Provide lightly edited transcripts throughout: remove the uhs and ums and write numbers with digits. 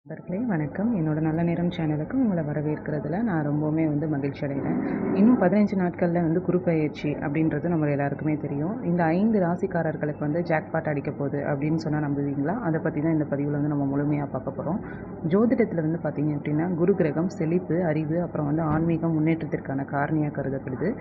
நண்பர்களே வணக்கம். என்னோட நல்ல நேரம் சேனலுக்கு உங்களை வரவேற்கிறதுல நான் ரொம்பவுமே மகிழ்ச்சி அடைகிறேன். இன்னும் 15 நாட்களில் குரு பெயர்ச்சி அப்படின்றது நம்ம எல்லாருக்குமே தெரியும். இந்த 5 ராசிக்காரர்களுக்கு ஜாக்பாட் அடிக்க போகுது அப்படின்னு சொன்னால் நம்புவீங்களா? அதை பற்றி தான் இந்த பதிவில் நம்ம முழுமையாக பார்க்க போகிறோம். ஜோதிடத்தில் பார்த்தீங்க அப்படின்னா குரு கிரகம் செழிப்பு, அறிவு, அப்புறம் ஆன்மீக முன்னேற்றத்திற்கான காரணியாக கருதப்படுது.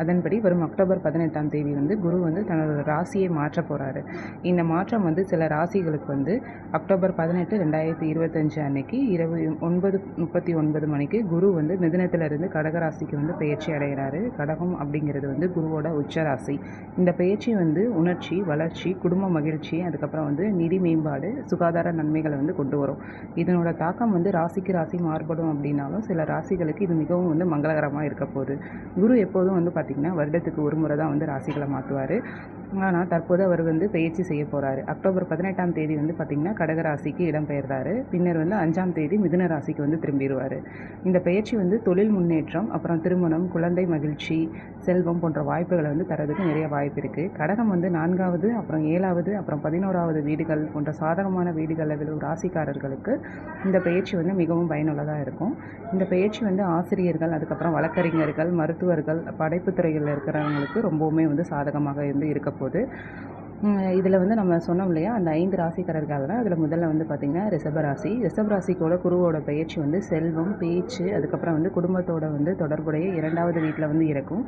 அதன்படி வரும் அக்டோபர் 18ஆம் தேதி குரு தன்னோட ராசியை மாற்ற போகிறாரு. இந்த மாற்றம் சில ராசிகளுக்கு அக்டோபர் 18, 2025 அன்னைக்கு இரவு 9:39 மணிக்கு குரு மிதுனத்திலிருந்து கடகராசிக்கு பெயர்ச்சி அடைகிறாரு. கடகம் அப்படிங்கிறது குருவோட உச்ச ராசி. இந்த பெயர்ச்சி உணர்ச்சி, வளர்ச்சி, குடும்ப மகிழ்ச்சி, அதுக்கப்புறம் நிதி மேம்பாடு, சுகாதார நன்மைகளை கொண்டு வரும். இதனோட தாக்கம் ராசிக்கு ராசி மாறுபடும் அப்படின்னாலும் சில ராசிகளுக்கு இது மிகவும் மங்களகரமாக இருக்க போகுது. குரு எப்போதும் பார்த்திங்கன்னா வருடத்துக்கு ஒரு முறை தான் ராசிகளை மாற்றுவார். ஆனால் தற்போது அவர் பெயர்ச்சி செய்ய போகிறாரு. அக்டோபர் 18ஆம் தேதி பார்த்திங்கன்னா கடகராசிக்கு இடம்பெயர்றாரு. பின்னர் 5ஆம் தேதி மிதுன ராசிக்கு திரும்பிடுவார். இந்த பெயர்ச்சி தொழில் முன்னேற்றம், அப்புறம் திருமணம், குழந்தை மகிழ்ச்சி, செல்வம் போன்ற வாய்ப்புகளை தரதுக்கு நிறைய வாய்ப்பு இருக்குது. கடகம் 4வது, அப்புறம் 7வது, அப்புறம் 11வது வீடுகள் போன்ற சாதகமான வீடுகளில் விழும் ராசிக்காரர்களுக்கு இந்த பெயர்ச்சி மிகவும் பயனுள்ளதாக இருக்கும். இந்த பெயர்ச்சி ஆசிரியர்கள், அதுக்கப்புறம் வழக்கறிஞர்கள், மருத்துவர்கள், படைப்புத் துறைகளில் இருக்கிறவங்களுக்கு ரொம்பவுமே சாதகமாக இருக்க போகுது. இதில் நம்ம சொன்னோம் இல்லையா, அந்த 5 ராசிக்காரர்கள். அதில் முதல்ல பார்த்திங்கன்னா ரிஷபராசி. ரிஷபராசிக்கோட குருவோட பெயர்ச்சி செல்வம், பேச்சு, அதுக்கப்புறம் குடும்பத்தோட தொடர்புடைய 2வது வீட்டில் இருக்கும்.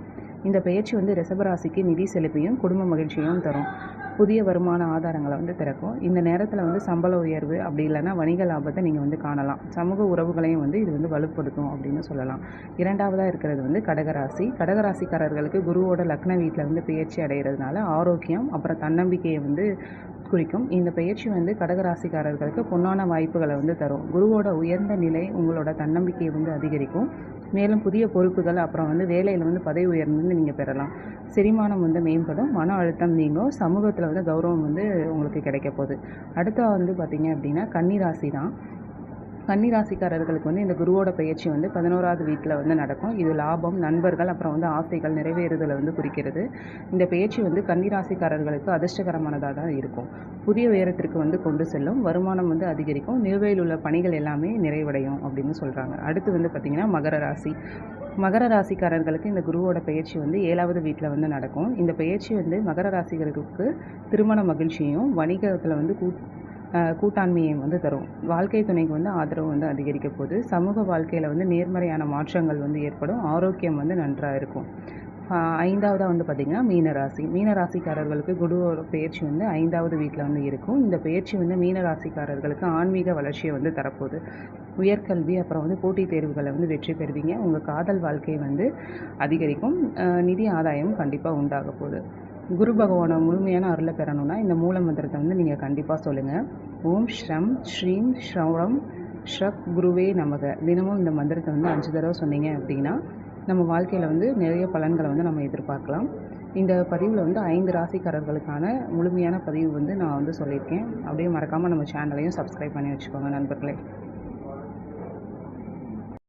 இந்த பெயர்ச்சி ரிஷபராசிக்கு நிதி செழிப்பையும் குடும்ப மகிழ்ச்சியும் தரும். புதிய வருமான ஆதாரங்களை திறக்கும். இந்த நேரத்தில் சம்பள உயர்வு, அப்படி இல்லைன்னா வணிக லாபத்தை நீங்கள் காணலாம். சமூக உறவுகளையும் இது வலுப்படுத்தும் அப்படின்னு சொல்லலாம். 2வதாக இருக்கிறது கடகராசி. கடகராசிக்காரர்களுக்கு குருவோட லக்ன வீட்டில் பெயர்ச்சி அடைகிறதுனால ஆரோக்கியம், அப்புறம் தன்னம்பிக்கையை குறிக்கும். இந்த பெயர்ச்சி கடகராசிக்காரர்களுக்கு பொன்னான வாய்ப்புகளை தரும். குருவோட உயர்ந்த நிலை உங்களோட தன்னம்பிக்கையை அதிகரிக்கும். மேலும் புதிய பொறுப்புகள், அப்புறம் வேலையில் பதவி உயர்ந்து நீங்கள் பெறலாம். செரிமானம் மேம்படும். மன அழுத்தம் நீங்கும். சமூகத்தில் கௌரவம் உங்களுக்கு கிடைக்க போகுது. அடுத்த பார்த்திங்க அப்படின்னா கன்னிராசி தான். கன்னிராசிக்காரர்களுக்கு இந்த குருவோட பெயர்ச்சி 11வது வீட்டில் நடக்கும். இது லாபம், நண்பர்கள், அப்புறம் ஆசைகள் நிறைவேறுதலை குறிக்கிறது. இந்த பெயர்ச்சி கன்னிராசிக்காரர்களுக்கு அதிர்ஷ்டகரமானதாக தான் இருக்கும். புதிய உயரத்திற்கு கொண்டு செல்லும். வருமானம் அதிகரிக்கும். நிலுவையில் உள்ள பணிகள் எல்லாமே நிறைவடையும் அப்படின்னு சொல்கிறாங்க. அடுத்து பார்த்திங்கன்னா மகர ராசி. மகர ராசிக்காரர்களுக்கு இந்த குருவோட பெயர்ச்சி 7வது வீட்டில் நடக்கும். இந்த பெயர்ச்சி மகர ராசிகளுக்கு திருமண மகிழ்ச்சியும் வணிகத்தில் கூட்டாண்மையை தரும். வாழ்க்கை துணைக்கு ஆதரவு அதிகரிக்க போகுது. சமூக வாழ்க்கையில் நேர்மறையான மாற்றங்கள் ஏற்படும். ஆரோக்கியம் நன்றாக இருக்கும். 5வதாக பார்த்திங்கன்னா மீனராசி. மீனராசிக்காரர்களுக்கு குருவோட பெயர்ச்சி 5வது வீட்டில் இருக்கும். இந்த பெயர்ச்சி மீனராசிக்காரர்களுக்கு ஆன்மீக வளர்ச்சியை தரப்போகுது. உயர்கல்வி, அப்புறம் போட்டித் தேர்வுகளை வெற்றி பெறுவீங்க. உங்கள் காதல் வாழ்க்கை அதிகரிக்கும். நிதி ஆதாயம் கண்டிப்பாக உண்டாக போகுது. குரு பகவானை முழுமையான அருளை பெறணும்னா இந்த மூல மந்திரத்தை நீங்கள் கண்டிப்பாக சொல்லுங்கள். ஓம் ஸ்ரம் ஸ்ரீம் ஸ்ரவம் ஷ்ரக் குருவே நமக. தினமும் இந்த மந்திரத்தை 5 தடவை சொன்னீங்க அப்படின்னா நம்ம வாழ்க்கையில் நிறைய பலன்களை நம்ம எதிர்பார்க்கலாம். இந்த பதிவில் 5 ராசிக்காரர்களுக்கான முழுமையான பதிவு நான் சொல்லியிருக்கேன். அப்படியே மறக்காமல் நம்ம சேனலையும் சப்ஸ்கிரைப் பண்ணி வச்சுக்கோங்க நண்பர்களே.